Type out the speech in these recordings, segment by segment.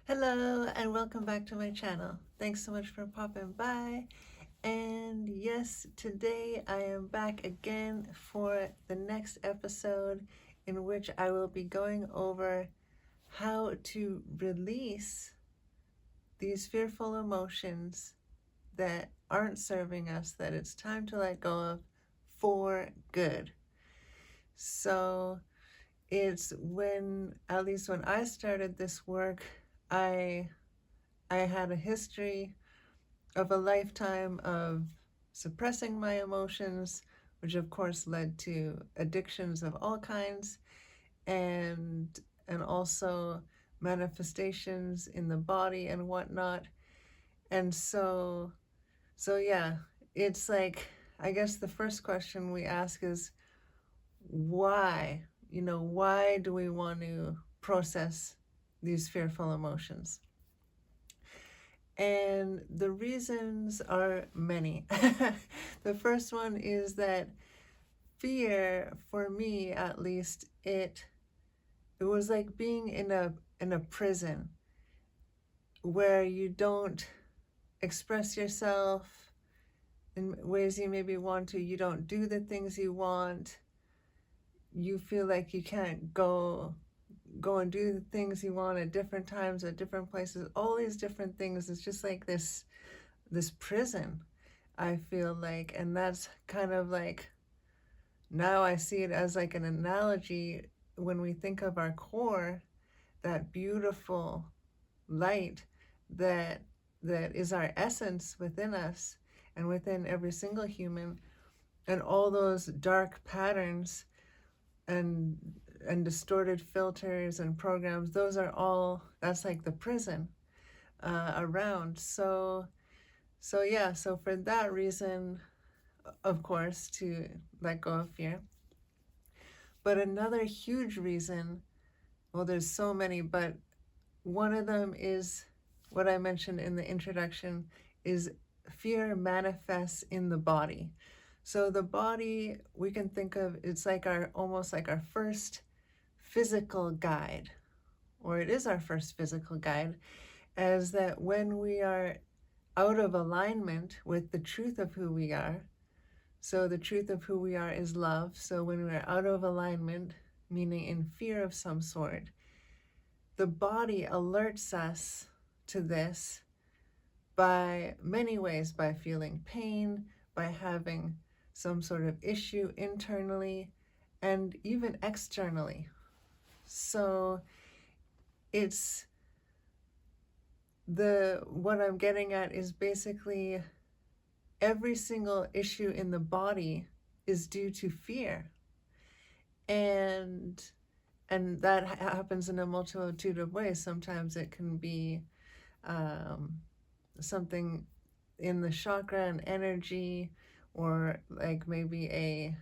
Hello and welcome back to my channel. Thanks so much for popping by. And yes, today I am back again for the next episode in which I will be going over how to release these fearful emotions that aren't serving us, that it's time to let go of for good. So it's at least when I started this work, I had a history of a lifetime of suppressing my emotions, which of course led to addictions of all kinds, and also manifestations in the body and whatnot. And so yeah, it's like, I guess the first question we ask is why? Why do we want to process these fearful emotions? And the reasons are many. The first one is that fear, for me at least, it was like being in a prison where you don't express yourself in ways you maybe want to, you don't do the things you want, you feel like you can't go and do the things you want at different times, at different places, all these different things. It's just like this prison, I feel like. And that's kind of like, now I see it as like an analogy when we think of our core, that beautiful light that is our essence within us and within every single human, and all those dark patterns and distorted filters and programs, that's like the prison around. So yeah, so for that reason, of course, to let go of fear. But another huge reason, well, there's so many, but one of them is what I mentioned in the introduction, is fear manifests in the body. So the body, we can think of, it's like almost like our first physical guide, or it is our first physical guide, as that when we are out of alignment with the truth of who we are, so the truth of who we are is love. So when we're out of alignment, meaning in fear of some sort, the body alerts us to this by many ways, by feeling pain, by having some sort of issue internally and even externally. So it's what I'm getting at is basically every single issue in the body is due to fear. And that happens in a multitude of ways. Sometimes it can be something in the chakra and energy, or like maybe a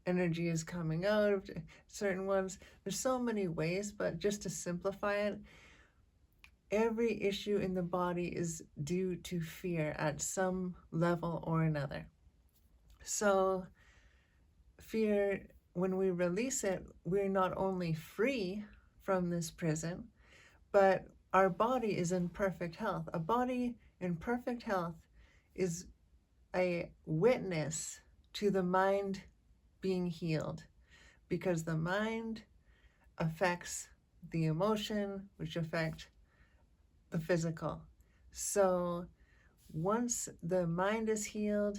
energy is coming out of certain ones. There's so many ways, but just to simplify it, every issue in the body is due to fear at some level or another. So fear, when we release it, we're not only free from this prison, but our body is in perfect health. A body in perfect health is a witness to the mind being healed, because the mind affects the emotion, which affect the physical. So once the mind is healed,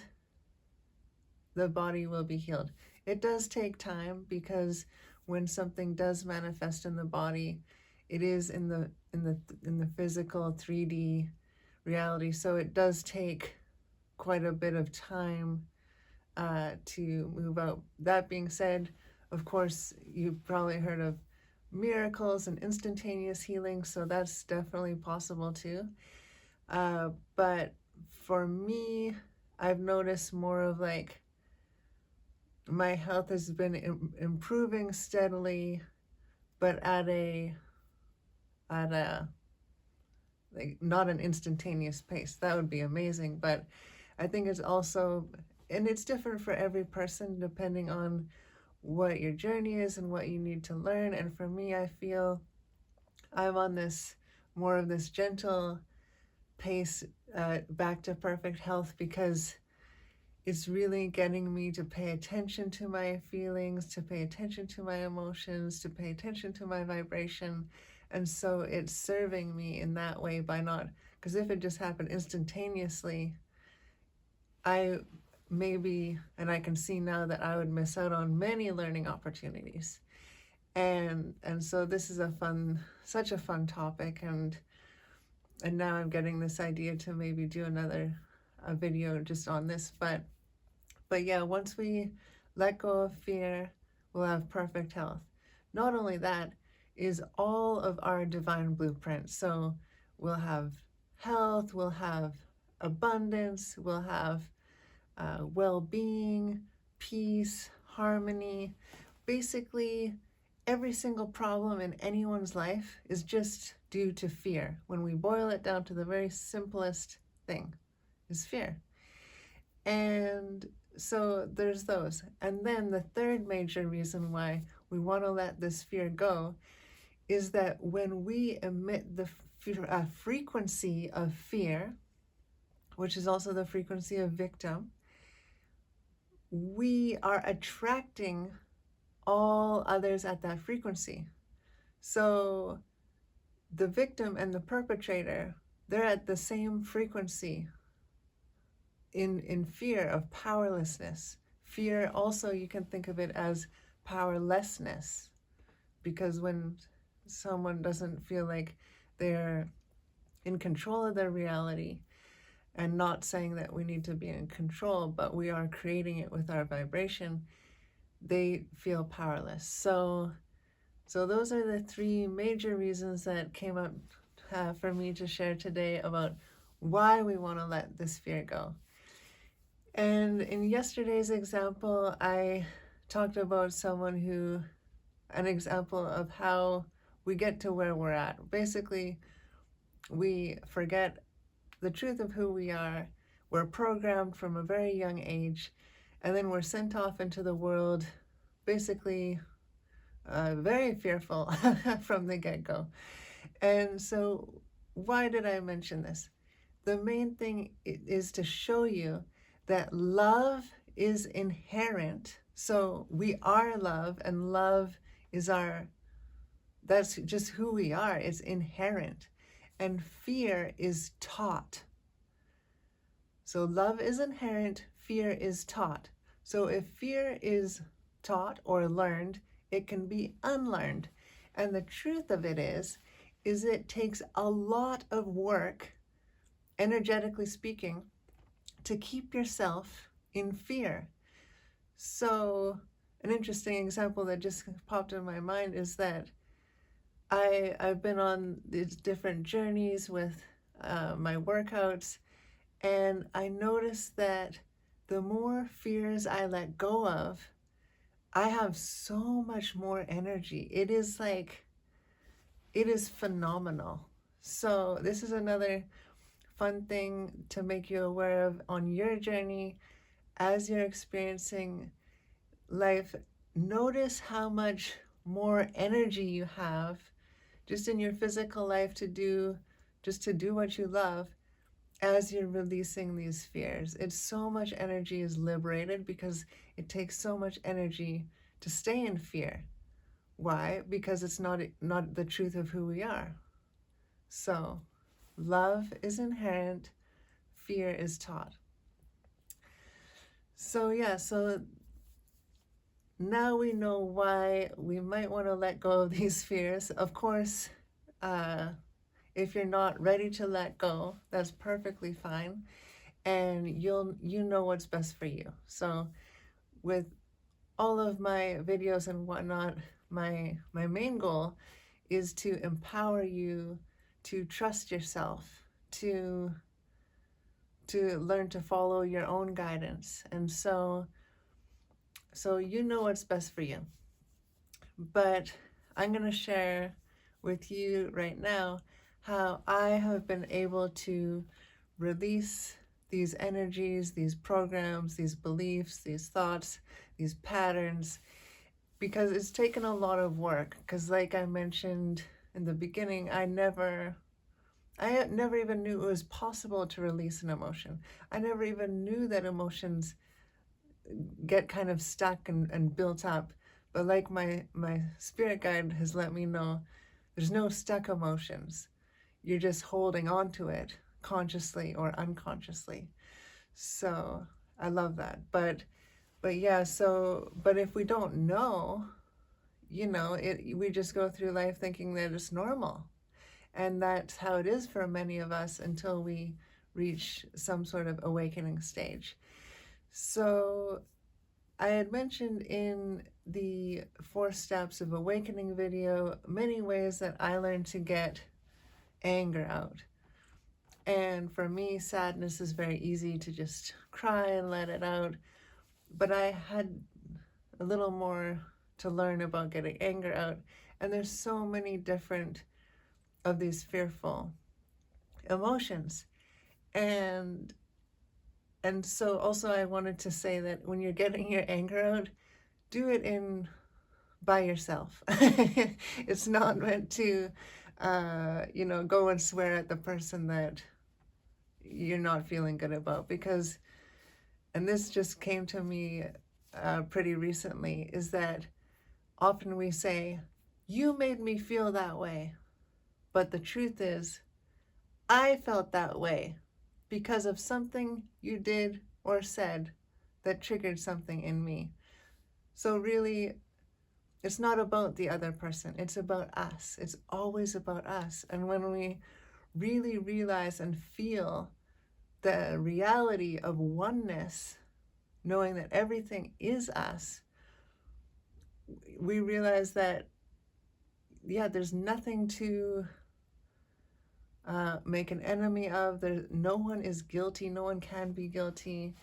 the body will be healed. It does take time, because when something does manifest in the body, it is in the physical 3D reality. So it does take quite a bit of time to move out. That being said, of course, you've probably heard of miracles and instantaneous healing, so that's definitely possible too. But for me, I've noticed more of like, my health has been improving steadily, but at a like not an instantaneous pace. That would be amazing, but I think it's also, and it's different for every person depending on what your journey is and what you need to learn. And for me, I feel I'm on this more of this gentle pace back to perfect health, because it's really getting me to pay attention to my feelings, to pay attention to my emotions, to pay attention to my vibration. And so it's serving me in that way by not, because if it just happened instantaneously, I maybe, and I can see now that I would miss out on many learning opportunities. And so this is such a fun topic, and now I'm getting this idea to maybe do a video just on this. But yeah, once we let go of fear, we'll have perfect health. Not only that, is all of our divine blueprint. So we'll have health, we'll have abundance, we'll have well-being, peace, harmony. Basically, every single problem in anyone's life is just due to fear. When we boil it down to the very simplest thing, is fear. And so there's those. And then the third major reason why we want to let this fear go is that when we emit the frequency of fear, which is also the frequency of victim, we are attracting all others at that frequency. So the victim and the perpetrator, they're at the same frequency in fear of powerlessness. Fear also, you can think of it as powerlessness, because when someone doesn't feel like they're in control of their reality, and not saying that we need to be in control, but we are creating it with our vibration, they feel powerless. So those are the three major reasons that came up for me to share today about why we want to let this fear go. And in yesterday's example, I talked about an example of how we get to where we're at. Basically, we forget the truth of who we are. We're programmed from a very young age, and then we're sent off into the world basically very fearful from the get-go. And so why did I mention this? The main thing is to show you that love is inherent. So we are love, and love is that's just who we are. It's inherent. And fear is taught. So love is inherent, fear is taught. So if fear is taught or learned, it can be unlearned. And the truth of it is it takes a lot of work, energetically speaking, to keep yourself in fear. So an interesting example that just popped in my mind is that I've been on these different journeys with my workouts, and I noticed that the more fears I let go of, I have so much more energy. It is phenomenal. So this is another fun thing to make you aware of on your journey as you're experiencing life. Notice how much more energy you have just in your physical life to do what you love as you're releasing these fears. It's so much energy is liberated because it takes so much energy to stay in fear. Why? Because it's not the truth of who we are. So love is inherent, fear is taught. So yeah, so now we know why we might want to let go of these fears. Of course, if you're not ready to let go, that's perfectly fine, and you know what's best for you. So with all of my videos and whatnot, my main goal is to empower you to trust yourself, to learn to follow your own guidance. And so you know what's best for you. But I'm going to share with you right now how I have been able to release these energies, these programs, these beliefs, these thoughts, these patterns, because it's taken a lot of work. Because like I mentioned in the beginning, I never I never even knew it was possible to release an emotion. I never even knew that emotions get kind of stuck and built up. But like my spirit guide has let me know, there's no stuck emotions. You're just holding on to it consciously or unconsciously. So I love that. But yeah, but if we don't know, we just go through life thinking that it's normal. And that's how it is for many of us until we reach some sort of awakening stage. So I had mentioned in the 4 steps of awakening video many ways that I learned to get anger out. And for me, sadness is very easy to just cry and let it out. But I had a little more to learn about getting anger out. And there's so many different of these fearful emotions. And so also I wanted to say that when you're getting your anger out, do it by yourself. It's not meant to go and swear at the person that you're not feeling good about, because, and this just came to me pretty recently, is that often we say, you made me feel that way. But the truth is, I felt that way because of something you did or said that triggered something in me. So really, it's not about the other person. It's about us. It's always about us. And when we really realize and feel the reality of oneness, knowing that everything is us, we realize that, yeah, there's nothing to make an enemy of. No one is guilty. No one can be guilty.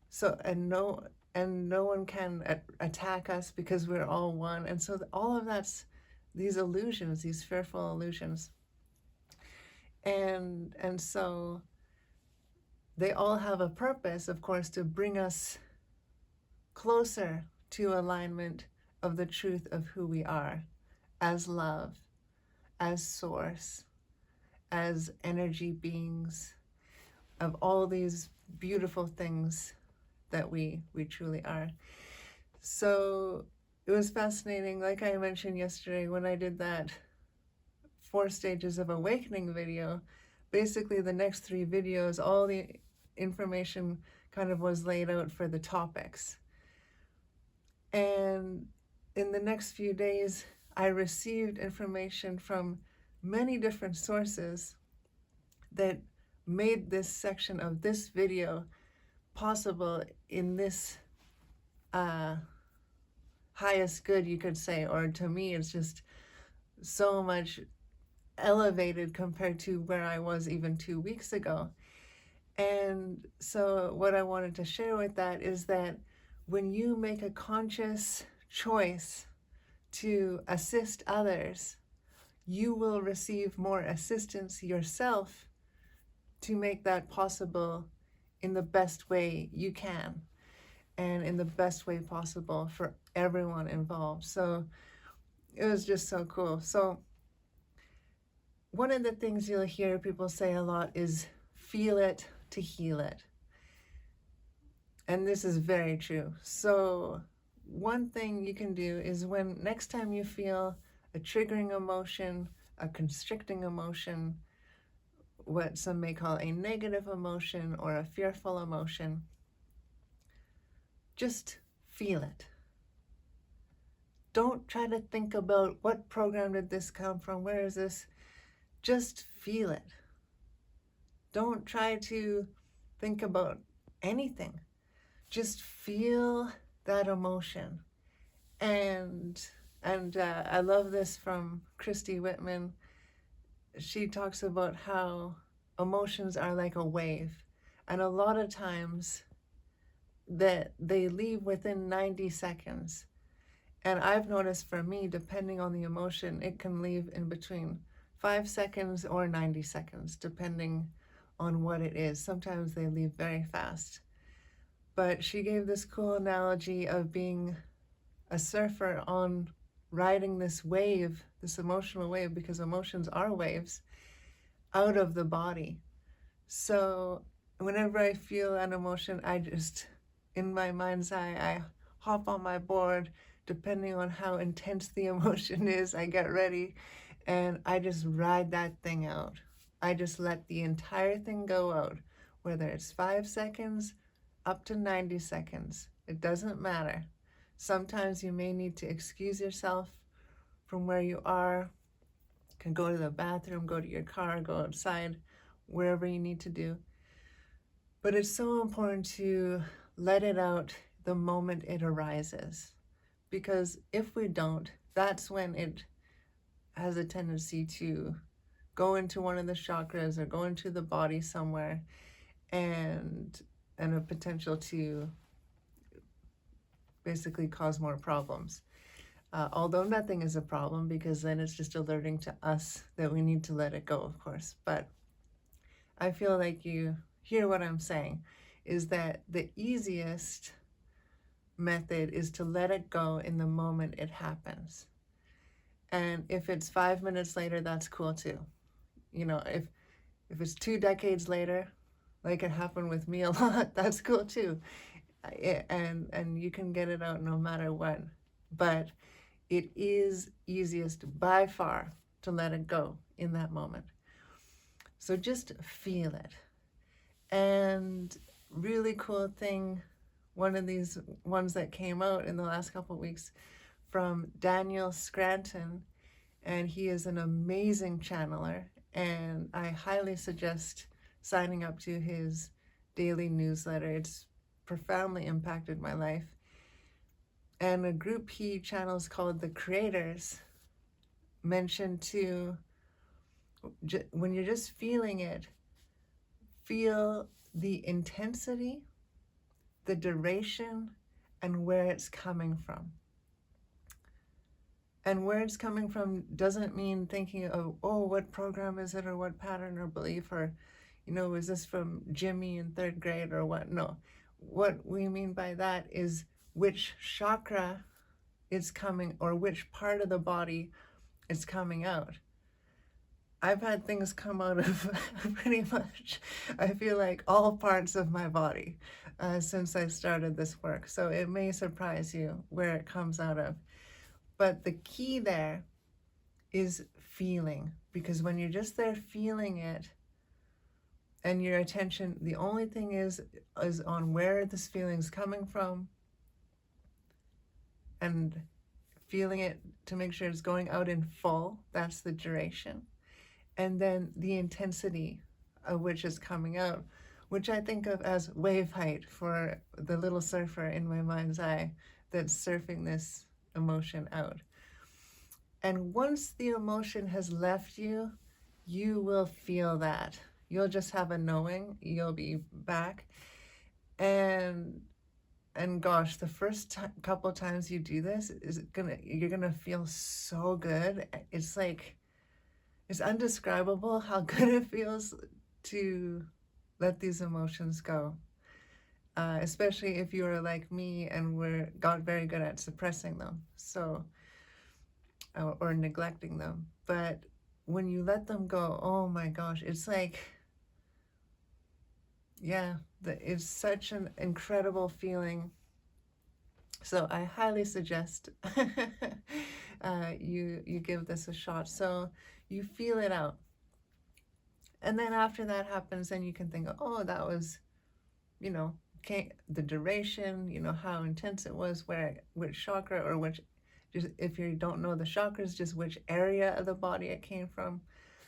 So, and no one can attack us because we're all one. And so all of that's these illusions, these fearful illusions. And so they all have a purpose, of course, to bring us closer to alignment of the truth of who we are as love, as source, as energy beings, of all these beautiful things that we truly are. So it was fascinating, like I mentioned yesterday, when I did that 4 stages of awakening video, basically the next 3 videos, all the information kind of was laid out for the topics. And in the next few days, I received information from many different sources that made this section of this video possible in this highest good, you could say, or to me, it's just so much elevated compared to where I was even 2 weeks ago. And so what I wanted to share with that is that when you make a conscious choice to assist others, you will receive more assistance yourself to make that possible in the best way you can and in the best way possible for everyone involved. So it was just so cool. So one of the things you'll hear people say a lot is feel it to heal it. And this is very true. So one thing you can do is, when next time you feel a triggering emotion, a constricting emotion, what some may call a negative emotion or a fearful emotion, just feel it. Don't try to think about what program did this come from, where is this? Just feel it. Don't try to think about anything. Just feel that emotion. And I love this from Christy Whitman. She talks about how emotions are like a wave, and a lot of times that they leave within 90 seconds. And I've noticed for me, depending on the emotion, it can leave in between 5 seconds or 90 seconds, depending on what it is. Sometimes they leave very fast. But she gave this cool analogy of being a surfer on riding this wave, this emotional wave, because emotions are waves. out of the body. So whenever I feel an emotion, I just, in my mind's eye, I hop on my board. Depending on how intense the emotion is, I get ready and I just ride that thing out. I just let the entire thing go out, whether it's 5 seconds up to 90 seconds. It doesn't matter. Sometimes you may need to excuse yourself from where you are. You can go to the bathroom, go to your car, go outside, wherever you need to do. But it's so important to let it out the moment it arises. Because if we don't, that's when it has a tendency to go into one of the chakras or go into the body somewhere, and a potential to basically cause more problems. Although nothing is a problem, because then it's just alerting to us that we need to let it go, of course. But I feel like you hear what I'm saying, is that the easiest method is to let it go in the moment it happens. And if it's 5 minutes later, that's cool too. You know, if it's 2 decades later, like it happened with me a lot, that's cool too. And you can get it out no matter what. But it is easiest by far to let it go in that moment. So just feel it. And really cool thing, one of these ones that came out in the last couple of weeks from Daniel Scranton, and he is an amazing channeler, and I highly suggest signing up to his daily newsletter. It's profoundly impacted my life. And a group he channels called the Creators mentioned to, when you're just feeling it, feel the intensity, the duration, and where it's coming from. And where it's coming from doesn't mean thinking of, oh, what program is it, or what pattern or belief, or, is this from Jimmy in 3rd grade or what? No. What we mean by that is which chakra is coming, or which part of the body is coming out. I've had things come out of pretty much, I feel like, all parts of my body since I started this work. So it may surprise you where it comes out of. But the key there is feeling, because when you're just there feeling it, and your attention, the only thing is on where this feeling's coming from, and feeling it to make sure it's going out in full. That's the duration. And then the intensity of which is coming out, which I think of as wave height for the little surfer in my mind's eye that's surfing this emotion out. And once the emotion has left you, you will feel that. You'll just have a knowing, you'll be back. And gosh, the first couple times you do this, you're gonna feel so good. It's like, it's indescribable how good it feels to let these emotions go. Especially if you are like me and got very good at suppressing them, so or neglecting them. But when you let them go, oh my gosh, it's like, yeah, it's such an incredible feeling. So I highly suggest you give this a shot. So you feel it out. And then after that happens, then you can think, oh, that was, the duration, how intense it was, which chakra, or which, just if you don't know the chakras, just which area of the body it came from.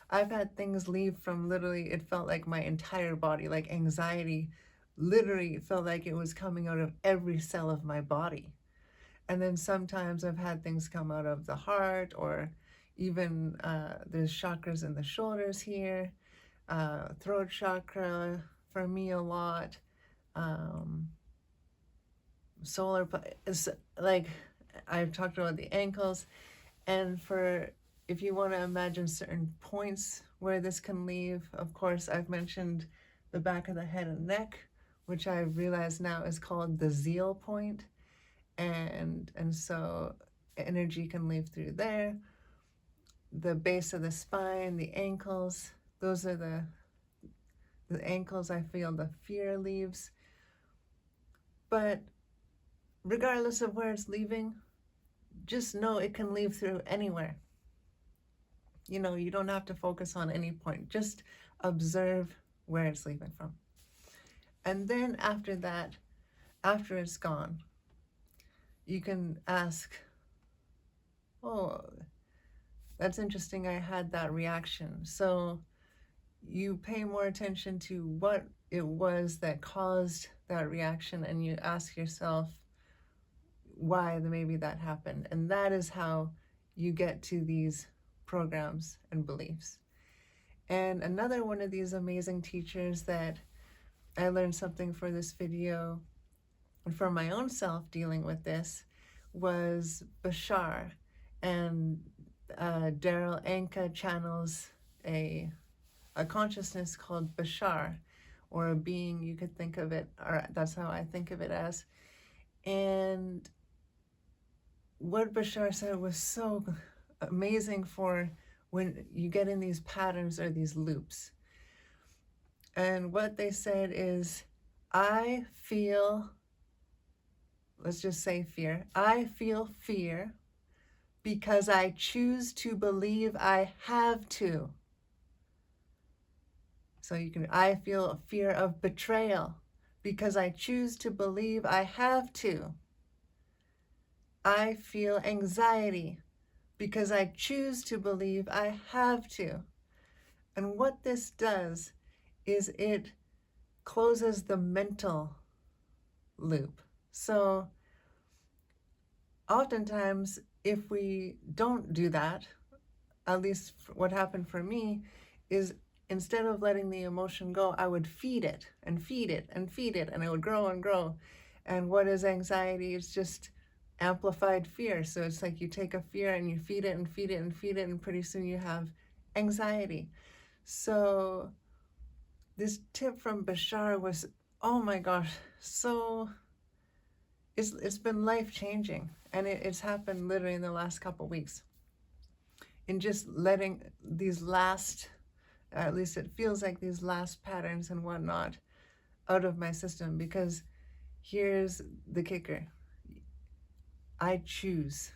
I've had things leave from literally, it felt like my entire body, like anxiety, literally felt like it was coming out of every cell of my body. And then sometimes I've had things come out of the heart, or even there's chakras in the shoulders here, throat chakra for me a lot, solar, like I've talked about the ankles. And if you want to imagine certain points where this can leave, of course, I've mentioned the back of the head and neck, which I realize now is called the zeal point. And so energy can leave through there. The base of the spine, the ankles, Those are the ankles I feel the fear leaves. But regardless of where it's leaving, just know it can leave through anywhere. You know, you don't have to focus on any point. Just observe where it's leaving from. And then after that, after it's gone, you can ask, oh, that's interesting, I had that reaction. So you pay more attention to what it was that caused that reaction, and you ask yourself why maybe that happened. And that is how you get to these programs and beliefs. And another one of these amazing teachers that I learned something for this video and for my own self dealing with this was Bashar. And Darryl Anka channels a consciousness called Bashar, or a being, you could think of it, or that's how I think of it as. And what Bashar said was so amazing for when you get in these patterns or these loops. And what they said is, I feel, let's just say fear. I feel fear because I choose to believe I have to. So you can, I feel a fear of betrayal because I choose to believe I have to. I feel anxiety because I choose to believe I have to. And what this does is it closes the mental loop. So oftentimes, if we don't do that, at least what happened for me, is instead of letting the emotion go, I would feed it and feed it and feed it, and it would grow and grow. And what is anxiety? It's just amplified fear. So it's like you take a fear and you feed it and feed it and feed it, and pretty soon you have anxiety. So this tip from Bashar was, oh my gosh, so it's been life-changing. And it's happened literally in the last couple weeks. In just letting these last, at least it feels like these last patterns and whatnot, out of my system. Because here's the kicker. I choose.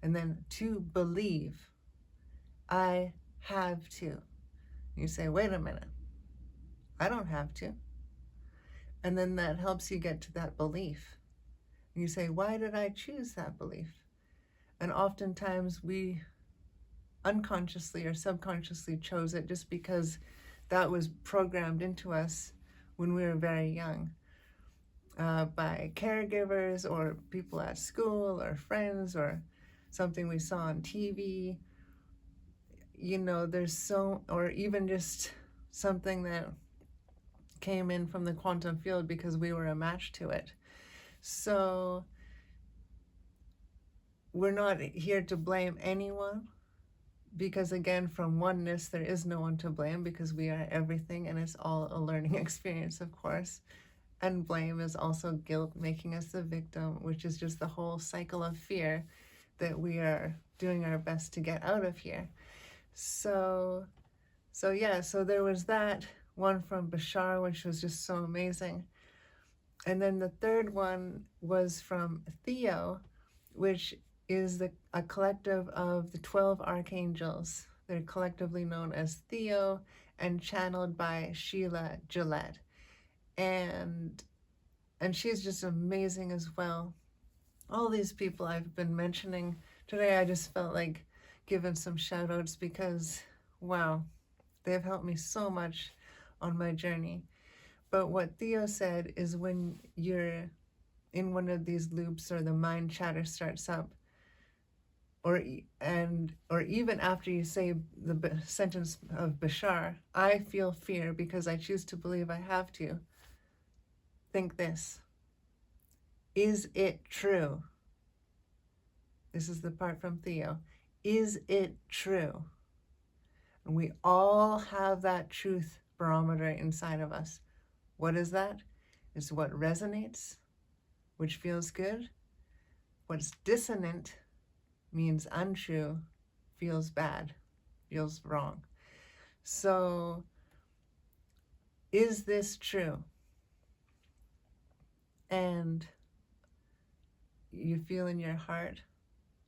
And then to believe. I have to. You say, wait a minute. I don't have to. And then that helps you get to that belief. You say, why did I choose that belief? And oftentimes we unconsciously or subconsciously chose it just because that was programmed into us when we were very young, by caregivers or people at school or friends or something we saw on TV. You know, there's so, or even just something that came in from the quantum field because we were a match to it. So we're not here to blame anyone, because again, from oneness, there is no one to blame because we are everything, and it's all a learning experience, of course. And blame is also guilt, making us the victim, which is just the whole cycle of fear that we are doing our best to get out of here. So yeah, so there was that one from Bashar, which was just so amazing. And then the third one was from Theo, which is a collective of the 12 archangels. They're collectively known as Theo and channeled by Sheila Gillette. And she's just amazing as well. All these people I've been mentioning today, I just felt like giving some shout outs because, wow, they've helped me so much on my journey. But what Theo said is when you're in one of these loops or the mind chatter starts up, or even after you say the sentence of Bashar, I feel fear because I choose to believe I have to, think this. Is it true? This is the part from Theo. Is it true? And we all have that truth barometer inside of us. What is that? It's what resonates, which feels good. What's dissonant means untrue, feels bad, feels wrong. So, is this true? And you feel in your heart,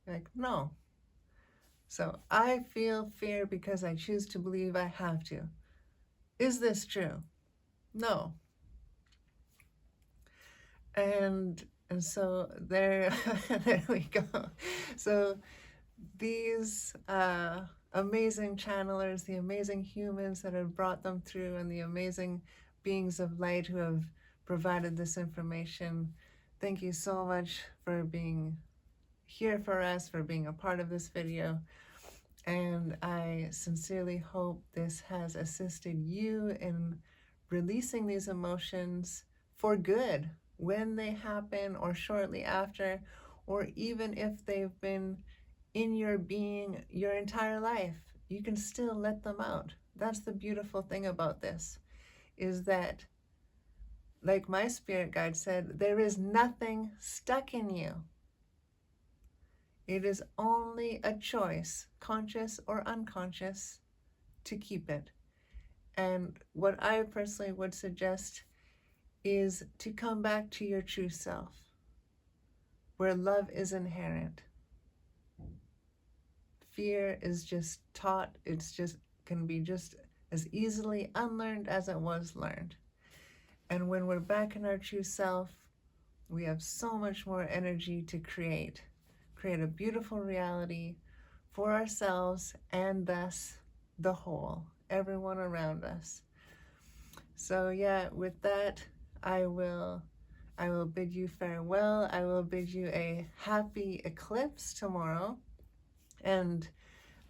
like, no. So, I feel fear because I choose to believe I have to. Is this true? No. And so there, there we go. So these amazing channelers, the amazing humans that have brought them through, and the amazing beings of light who have provided this information, thank you so much for being here for us, for being a part of this video. And I sincerely hope this has assisted you in releasing these emotions for good when they happen, or shortly after, or even if they've been in your being your entire life. You can still let them out. That's the beautiful thing about this, is that, like my spirit guide said, there is nothing stuck in you. It is only a choice, conscious or unconscious, to keep it. And what I personally would suggest is to come back to your true self, where love is inherent. Fear is just taught. It's just can be just as easily unlearned as it was learned. And when we're back in our true self, we have so much more energy to create a beautiful reality for ourselves, and thus the whole, everyone around us. So yeah, with that, I will bid you farewell. I will bid you a happy eclipse tomorrow. And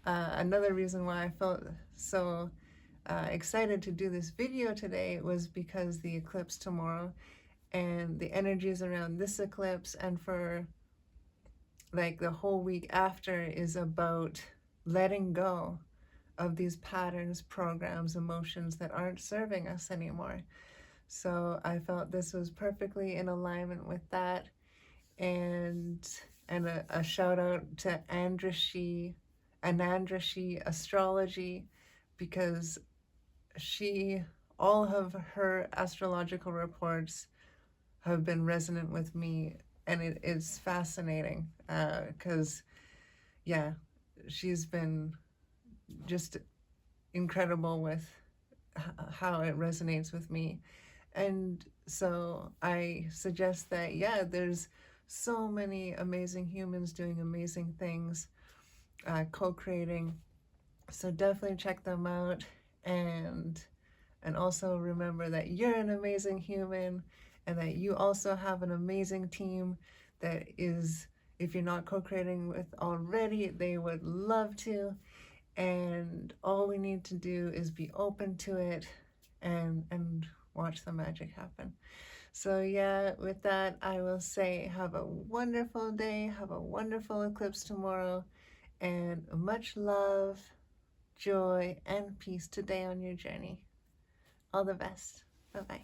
another reason why I felt so excited to do this video today was because the eclipse tomorrow and the energies around this eclipse, and for like the whole week after, is about letting go of these patterns, programs, emotions that aren't serving us anymore. So I felt this was perfectly in alignment with that. And a shout out to Andrashi Astrology, because all of her astrological reports have been resonant with me, and it is fascinating because yeah, she's been just incredible with how it resonates with me. And so I suggest that, yeah, there's so many amazing humans doing amazing things, co-creating. So definitely check them out, and also remember that you're an amazing human, and that you also have an amazing team that is, if you're not co-creating with already, they would love to. And all we need to do is be open to it and watch the magic happen. So yeah, with that, I will say have a wonderful day, have a wonderful eclipse tomorrow, and much love, joy, and peace today on your journey. All the best. Bye-bye.